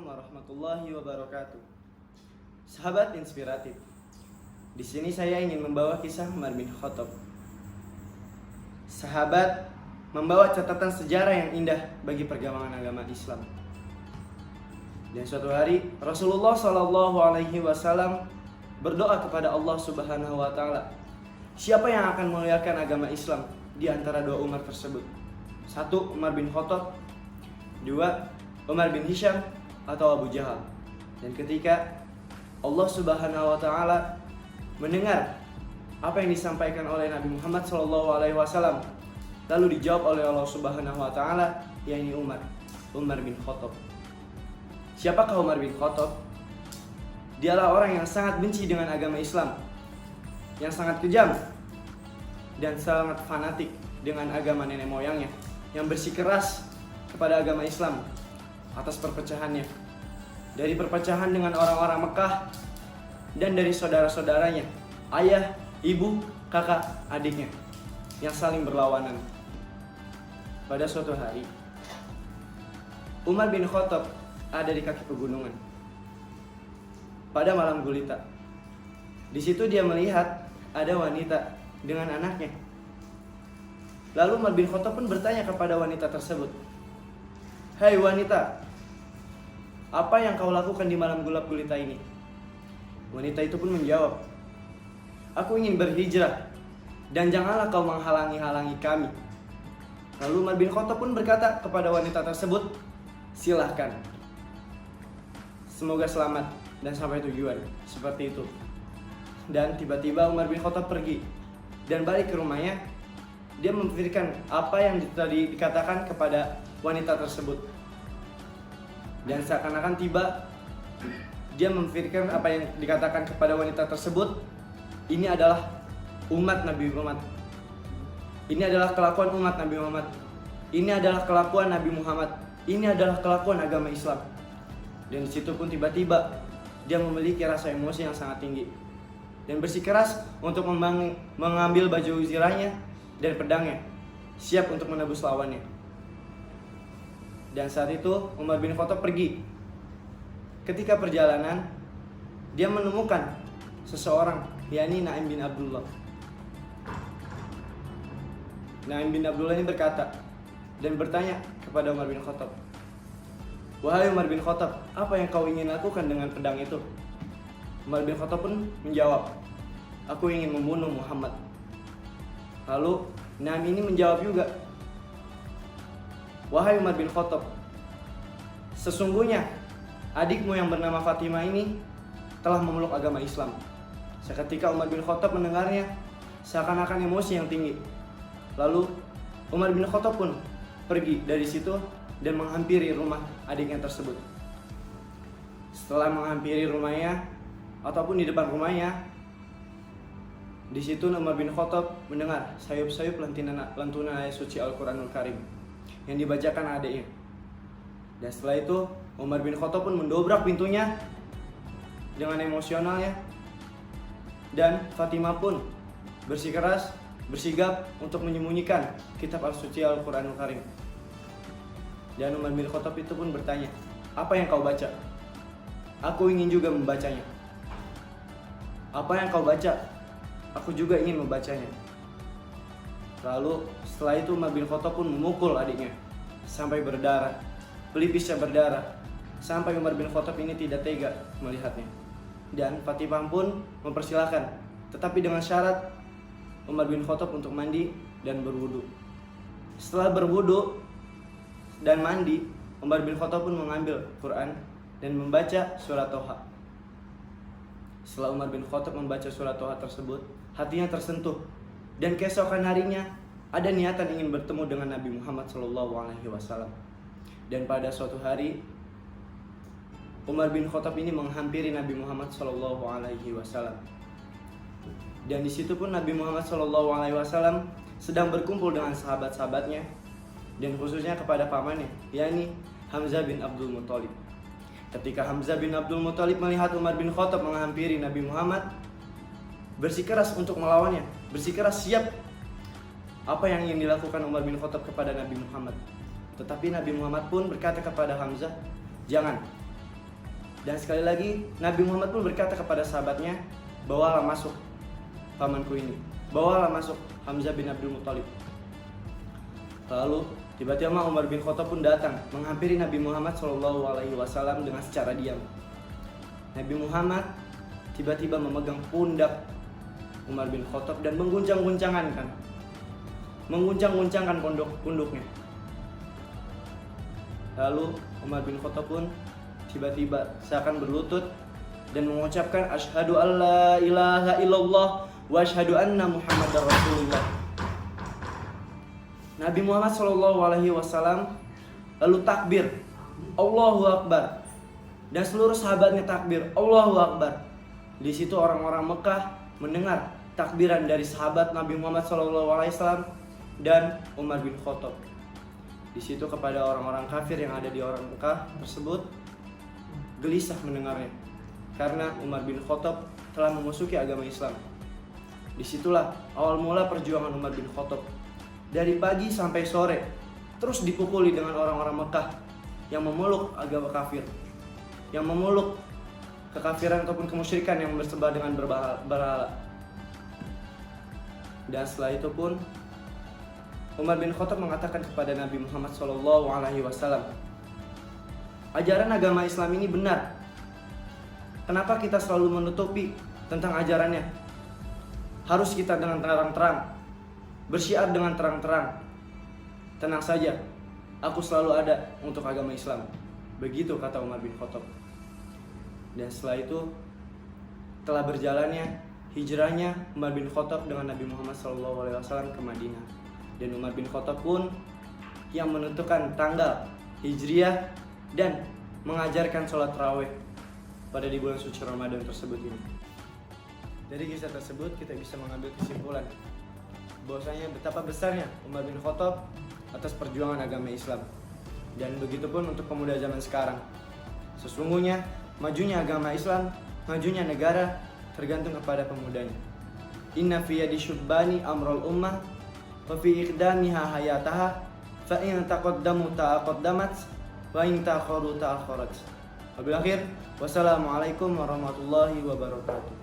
warahmatullahi wabarakatuh. Sahabat inspiratif, di sini saya ingin membawa kisah Umar bin Khattab. Sahabat membawa catatan sejarah yang indah bagi perkembangan agama Islam. Dan suatu hari Rasulullah SAW berdoa kepada Allah Subhanahu Wa Taala, siapa yang akan memuliakan agama Islam di antara dua Umar tersebut? Satu, Umar bin Khattab. Dua, Umar bin Hisham atau Abu Jahal. Dan ketika Allah Subhanahu Wa Taala mendengar apa yang disampaikan oleh Nabi Muhammad SAW, lalu dijawab oleh Allah Subhanahu Wa Taala, yakni Umar bin Khattab. Siapakah Umar bin Khattab? Dialah orang yang sangat benci dengan agama Islam, yang sangat kejam dan sangat fanatik dengan agama nenek moyangnya, yang bersikeras kepada agama Islam atas perpecahannya, dari perpecahan dengan orang-orang Mekah dan dari saudara-saudaranya, ayah, ibu, kakak, adiknya yang saling berlawanan. Pada suatu hari, Umar bin Khattab ada di kaki pegunungan pada malam gulita. Di situ dia melihat ada wanita dengan anaknya. Lalu Umar bin Khattab pun bertanya kepada wanita tersebut, "Hai wanita, apa yang kau lakukan di malam gelap gulita ini?" Wanita itu pun menjawab, "Aku ingin berhijrah dan janganlah kau menghalangi kami." Lalu Umar bin Khattab pun berkata kepada wanita tersebut, "Silahkan. Semoga selamat dan sampai tujuan." Seperti itu. Dan tiba-tiba Umar bin Khattab pergi dan balik ke rumahnya. Dia memikirkan apa yang tadi dikatakan kepada wanita tersebut. Dan seakan-akan tiba, dia memikirkan apa yang dikatakan kepada wanita tersebut. Ini adalah umat Nabi Muhammad. Ini adalah kelakuan umat Nabi Muhammad. Ini adalah kelakuan Nabi Muhammad. Ini adalah kelakuan agama Islam. Dan di situ pun tiba-tiba dia memiliki rasa emosi yang sangat tinggi dan bersikeras untuk mengambil baju zirahnya dan pedangnya, siap untuk menebus lawannya. Dan saat itu Umar bin Khattab pergi. Ketika perjalanan, dia menemukan seseorang, yakni Naim bin Abdullah. Naim bin Abdullah ini berkata dan bertanya kepada Umar bin Khattab, "Wahai Umar bin Khattab, apa yang kau ingin lakukan dengan pedang itu?" Umar bin Khattab pun menjawab, "Aku ingin membunuh Muhammad." Lalu Naim ini menjawab juga, "Wahai Umar bin Khattab, sesungguhnya adikmu yang bernama Fatimah ini telah memeluk agama Islam." Seketika Umar bin Khattab mendengarnya, seakan-akan emosi yang tinggi. Lalu Umar bin Khattab pun pergi dari situ dan menghampiri rumah adiknya tersebut. Setelah menghampiri rumahnya ataupun di depan rumahnya, di situ Umar bin Khattab mendengar sayup-sayup lantunan ayat suci Al-Quranul Karim yang dibacakan adiknya. Dan setelah itu Umar bin Khattab pun mendobrak pintunya dengan emosionalnya, dan Fatimah pun bersigap untuk menyembunyikan kitab al-suci Al-Quranul Karim. Dan Umar bin Khattab itu pun bertanya, "Apa yang kau baca? Aku ingin juga membacanya." "Apa yang kau baca? Aku juga ingin membacanya." Lalu setelah itu Umar bin Khattab pun memukul adiknya sampai berdarah, pelipisnya berdarah, sampai Umar bin Khattab ini tidak tega melihatnya. Dan Fatimah pun mempersilahkan, tetapi dengan syarat Umar bin Khattab untuk mandi dan berwudu. Setelah berwudu dan mandi, Umar bin Khattab pun mengambil Quran dan membaca surat Toha. Setelah Umar bin Khattab membaca surat Toha tersebut, hatinya tersentuh, dan keesokan harinya ada niatan ingin bertemu dengan Nabi Muhammad SAW. Dan pada suatu hari Umar bin Khattab ini menghampiri Nabi Muhammad SAW. Dan di situ pun Nabi Muhammad SAW sedang berkumpul dengan sahabat-sahabatnya, dan khususnya kepada pamannya, yakni Hamzah bin Abdul Muthalib. Ketika Hamzah bin Abdul Muthalib melihat Umar bin Khattab menghampiri Nabi Muhammad, bersikeras untuk melawannya, bersikeras siap apa yang ingin dilakukan Umar bin Khattab kepada Nabi Muhammad. Tetapi Nabi Muhammad pun berkata kepada Hamzah, "Jangan, Dan sekali lagi Nabi Muhammad pun berkata kepada sahabatnya, bawalah masuk pamanku ini, bawalah masuk Hamzah bin Abdul Muthalib. Lalu tiba-tiba Umar bin Khattab pun datang menghampiri Nabi Muhammad SAW dengan secara diam. Nabi Muhammad tiba-tiba memegang pundak Umar bin Khattab dan mengguncang-guncangkan punduknya. Lalu Umar bin Khattab pun tiba-tiba seakan berlutut dan mengucapkan asyhadu alla ilaha illallah wa asyhadu anna Muhammadar Rasulullah. Nabi Muhammad SAW lalu takbir, Allahu Akbar, dan seluruh sahabatnya takbir, Allahu Akbar. Di situ orang-orang Mekah mendengar takbiran dari sahabat Nabi Muhammad SAW dan Umar bin Khattab. Di situ kepada orang-orang kafir yang ada di orang Mekah tersebut gelisah mendengarnya, karena Umar bin Khattab telah memasuki agama Islam. Disitulah awal mula perjuangan Umar bin Khattab. Dari pagi sampai sore terus dipukuli dengan orang-orang Mekah yang memeluk agama kafir, yang memeluk kekafiran ataupun kemusyrikan yang bersembah dengan berhala. Dan setelah itu pun Umar bin Khattab mengatakan kepada Nabi Muhammad SAW, ajaran agama Islam ini benar. Kenapa kita selalu menutupi tentang ajarannya? Harus kita dengan terang-terang bersyiar dengan terang-terang. Tenang saja, aku selalu ada untuk agama Islam. Begitu kata Umar bin Khattab. Dan setelah itu telah berjalannya hijrahnya Umar bin Khattab dengan Nabi Muhammad SAW ke Madinah. Dan Umar bin Khattab pun yang menentukan tanggal hijriah dan mengajarkan sholat tarawih pada di bulan suci Ramadan tersebut ini. Dari kisah tersebut kita bisa mengambil kesimpulan bahwasanya betapa besarnya Umar bin Khattab atas perjuangan agama Islam. Dan begitu pun untuk pemuda zaman sekarang. Sesungguhnya majunya agama Islam, majunya negara tergantung kepada pemudanya. Inna fi yadi syubbani amrul ummah wa fi iqdamiha hayataha fa in taqaddamu taqaddamat wa in ta'akharu ta'akharat. Wabil akhir, wassalamualaikum warahmatullahi wabarakatuh.